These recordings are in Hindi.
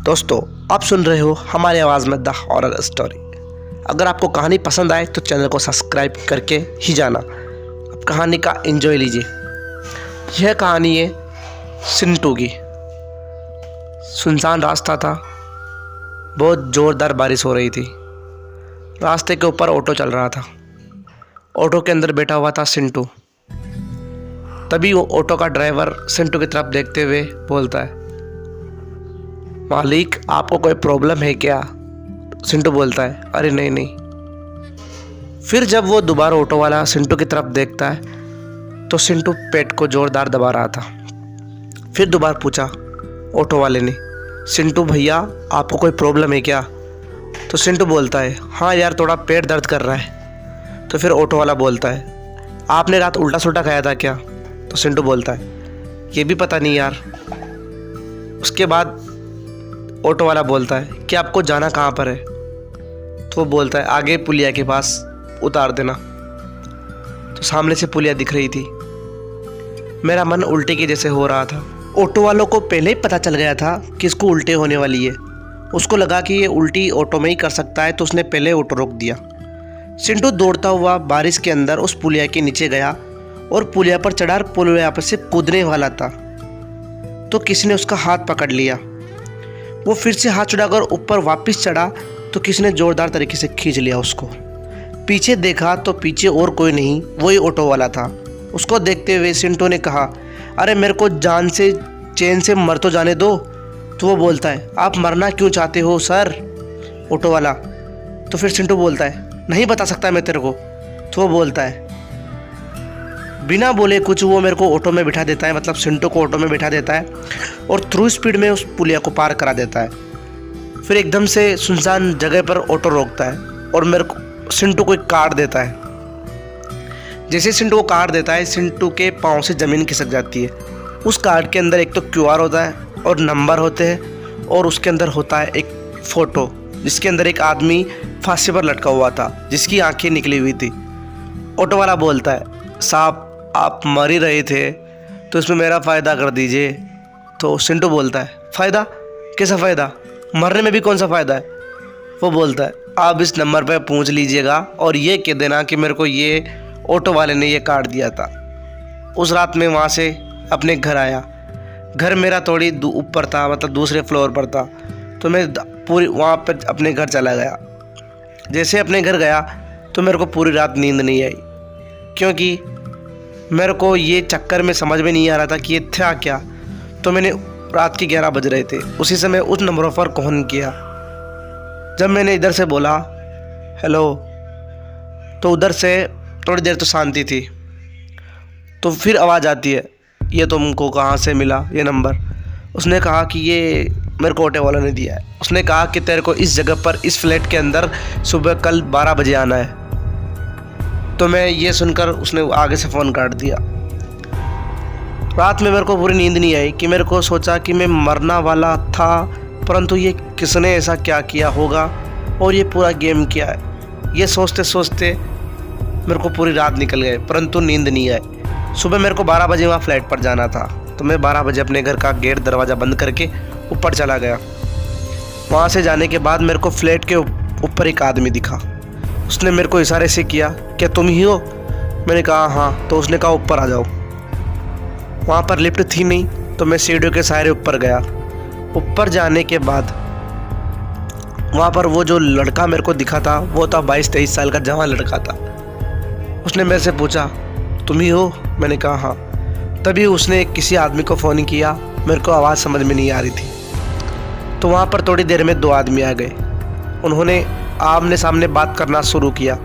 दोस्तों, आप सुन रहे हो हमारी आवाज़ में द हॉरर स्टोरी। अगर आपको कहानी पसंद आए तो चैनल को सब्सक्राइब करके ही जाना। अब कहानी का एंजॉय लीजिए। यह कहानी है सिंटू की। सुनसान रास्ता था, बहुत ज़ोरदार बारिश हो रही थी। रास्ते के ऊपर ऑटो चल रहा था। ऑटो के अंदर बैठा हुआ था सिंटू। तभी वो ऑटो का ड्राइवर सिंटू की तरफ देखते हुए बोलता है, मालिक आपको कोई प्रॉब्लम है क्या? सिंटू बोलता है, अरे नहीं नहीं। फिर जब वो दोबारा ऑटो वाला सिंटू की तरफ देखता है तो सिंटू पेट को जोरदार दबा रहा था। फिर दोबारा पूछा ऑटो वाले ने, सिंटू भैया आपको कोई प्रॉब्लम है क्या? तो सिंटू बोलता है, हाँ यार थोड़ा पेट दर्द कर रहा है। तो फिर ऑटो वाला बोलता है, आपने रात उल्टा सुल्टा खाया था क्या? तो सिंटू बोलता है, ये भी पता नहीं यार। उसके बाद ऑटो वाला बोलता है कि आपको जाना कहाँ पर है? तो वो बोलता है, आगे पुलिया के पास उतार देना। तो सामने से पुलिया दिख रही थी। मेरा मन उल्टे के जैसे हो रहा था। ऑटो वालों को पहले ही पता चल गया था कि इसको उल्टे होने वाली है। उसको लगा कि ये उल्टी ऑटो में ही कर सकता है, तो उसने पहले ऑटो रोक दिया। सिंटू दौड़ता हुआ बारिश के अंदर उस पुलिया के नीचे गया और पुलिया पर चढ़ा, पुलिया पर से कूदने वाला था तो किसी ने उसका हाथ पकड़ लिया। वो फिर से हाथ चढ़ाकर ऊपर वापस चढ़ा तो किसी ने जोरदार तरीके से खींच लिया उसको। पीछे देखा तो पीछे और कोई नहीं, वही ऑटो वाला था। उसको देखते हुए सिंटू ने कहा, अरे मेरे को जान से चैन से मर तो जाने दो। तो वो बोलता है, आप मरना क्यों चाहते हो सर? ऑटो वाला। तो फिर सिंटू बोलता है, नहीं बता सकता मैं तेरे को। तो वो बोलता है, बिना बोले कुछ वो मेरे को ऑटो में बिठा देता है, मतलब सिंटू को ऑटो में बिठा देता है और थ्रू स्पीड में उस पुलिया को पार करा देता है। फिर एकदम से सुनसान जगह पर ऑटो रोकता है और मेरे को सिंटू को एक काट देता है। जैसे सिंटू को काट देता है, सिंटू के पाँव से ज़मीन खिसक जाती है। उस कार्ड के अंदर एक तो QR होता है और नंबर होते हैं, और उसके अंदर होता है एक फ़ोटो जिसके अंदर एक आदमी फांसी पर लटका हुआ था जिसकी आंखें निकली हुई थी। ऑटो वाला बोलता है, साहब आप मर ही रहे थे तो इसमें मेरा फ़ायदा कर दीजिए। तो सिंटू बोलता है, फ़ायदा? कैसा फ़ायदा? मरने में भी कौन सा फ़ायदा है? वो बोलता है, आप इस नंबर पर पूछ लीजिएगा और ये कह देना कि मेरे को ये ऑटो वाले ने ये काट दिया था। उस रात में वहाँ से अपने घर आया। घर मेरा थोड़ी ऊपर था, मतलब दूसरे फ्लोर पर था। तो मैं पूरी वहाँ पर अपने घर चला गया। जैसे अपने घर गया तो मेरे को पूरी रात नींद नहीं आई, क्योंकि मेरे को ये चक्कर में समझ में नहीं आ रहा था कि ये था क्या। तो मैंने रात के 11 बज रहे थे, उसी समय उस नंबर पर कॉल किया। जब मैंने इधर से बोला हेलो, तो उधर से थोड़ी देर तो शांति थी। तो फिर आवाज़ आती है, ये तुमको कहाँ से मिला ये नंबर? उसने कहा कि ये मेरे को ऑटो वाला ने दिया है। उसने कहा कि तेरे को इस जगह पर इस फ्लैट के अंदर सुबह कल 12 बजे आना है। तो मैं ये सुनकर उसने आगे से फ़ोन काट दिया। रात में मेरे को पूरी नींद नहीं आई कि मेरे को सोचा कि मैं मरना वाला था, परंतु ये किसने ऐसा क्या किया होगा और ये पूरा गेम क्या है। ये सोचते सोचते मेरे को पूरी रात निकल गए, परंतु नींद नहीं आई। सुबह मेरे को 12 बजे वहाँ फ्लैट पर जाना था, तो मैं 12 बजे अपने घर का गेट दरवाज़ा बंद करके ऊपर चला गया। वहाँ से जाने के बाद मेरे को फ्लैट के ऊपर एक आदमी दिखा। उसने मेरे को इशारे से किया, क्या तुम ही हो? मैंने कहा हाँ। तो उसने कहा ऊपर आ जाओ। वहाँ पर लिफ्ट थी नहीं, तो मैं सीढ़ियों के सहारे ऊपर गया। ऊपर जाने के बाद वहाँ पर वो जो लड़का मेरे को दिखा था वो था 22-23 साल का जवान लड़का था। उसने मेरे से पूछा, तुम ही हो? मैंने कहा हाँ। तभी उसने किसी आदमी को फ़ोन किया, मेरे को आवाज़ समझ में नहीं आ रही थी। तो वहाँ पर थोड़ी देर में 2 आदमी आ गए। उन्होंने आमने सामने बात करना शुरू किया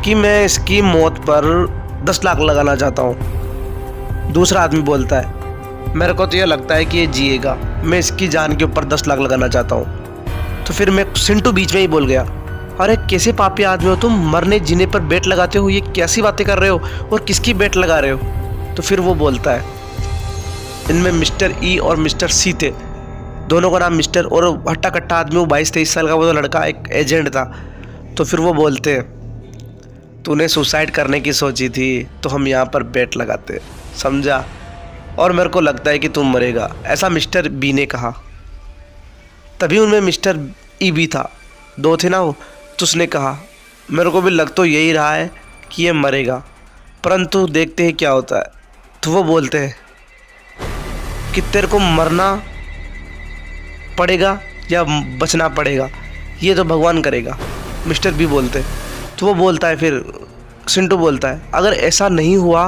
कि मैं इसकी मौत पर 10 लाख लगाना चाहता हूँ। दूसरा आदमी बोलता है, मेरे को तो यह लगता है कि ये जिएगा, मैं इसकी जान के ऊपर 10 लाख लगाना चाहता हूँ। तो फिर मैं सिंटू बीच में ही बोल गया, अरे कैसे पापी आदमी हो तुम, मरने जीने पर बेट लगाते हो, ये कैसी बातें कर रहे हो और किसकी बेट लगा रहे हो? तो फिर वो बोलता है, इनमें मिस्टर ई और मिस्टर सी थे, दोनों का नाम मिस्टर, और हट्टा कट्टा आदमी वो 22-23 साल का वो तो लड़का एक एजेंट था। तो फिर वो बोलते, तूने सुसाइड करने की सोची थी तो हम यहाँ पर बेट लगाते, समझा, और मेरे को लगता है कि तुम मरेगा, ऐसा मिस्टर बी ने कहा। तभी उनमें मिस्टर ई भी था, दो थे ना वो। तो उसने कहा मेरे को भी लग तो यही रहा है कि ये मरेगा, परंतु देखते हैं क्या होता है। तो वो बोलते हैं कि तेरे को मरना पड़ेगा या बचना पड़ेगा, ये तो भगवान करेगा, मिस्टर बी बोलते हैं। तो वो बोलता है, फिर सिंटू बोलता है अगर ऐसा नहीं हुआ,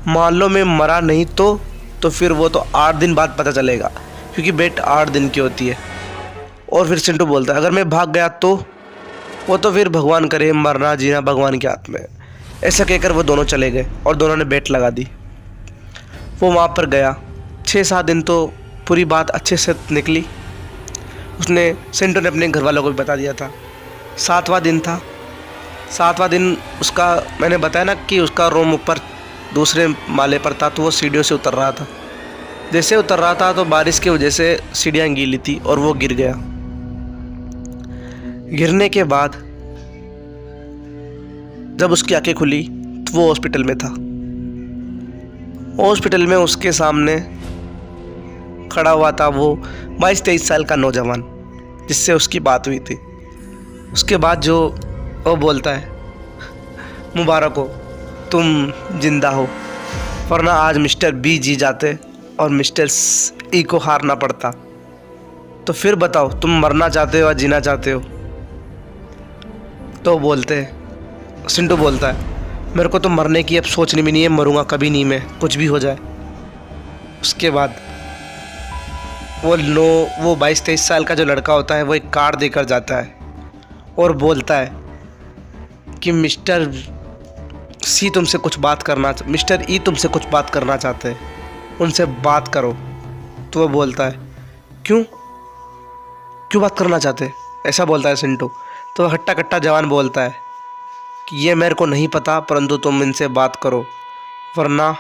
मान लो मैं मरा नहीं तो फिर वो तो 8 दिन बाद पता चलेगा, क्योंकि बेट 8 दिन की होती है। और फिर सिंटू बोलता है अगर मैं भाग गया तो वो तो फिर भगवान करे, मरना जीना भगवान के हाथ में। ऐसा कहकर वो दोनों चले गए और दोनों ने बेट लगा दी। वो वहाँ पर गया, 6-7 दिन तो पूरी बात अच्छे से निकली। उसने सिंटू ने अपने घर वालों को भी बता दिया था। 7वां दिन था, 7वां दिन उसका, मैंने बताया ना कि उसका रूम ऊपर दूसरे माले पर था, तो वो सीढ़ियों से उतर रहा था। जैसे उतर रहा था तो बारिश की वजह से सीढ़ियाँ गीली थी और वो गिर गया। गिरने के बाद जब उसकी आंखें खुली तो वो हॉस्पिटल में था। हॉस्पिटल में उसके सामने खड़ा हुआ था वो 22-23 साल का नौजवान, जिससे उसकी बात हुई थी। उसके बाद जो वो बोलता है मुबारक हो, तुम जिंदा हो, वरना आज मिस्टर बी जी जाते और मिस्टर ई को हारना पड़ता। तो फिर बताओ तुम मरना चाहते हो या जीना चाहते हो? तो बोलते हैं, सिंटू बोलता है मेरे को तो मरने की अब सोचनी भी नहीं है, मरूंगा कभी नहीं मैं, कुछ भी हो जाए। उसके बाद वो 22-23 साल का जो लड़का होता है वो एक कार्ड देकर जाता है और बोलता है कि मिस्टर सी तुमसे कुछ बात करना, मिस्टर ई तुमसे कुछ बात करना चाहते हैं, उनसे बात करो। तो वो बोलता है क्यों बात करना चाहते, ऐसा बोलता है सिंटू। तो हट्टा कट्टा जवान बोलता है कि ये मेरे को नहीं पता, परंतु तुम इनसे बात करो, वरना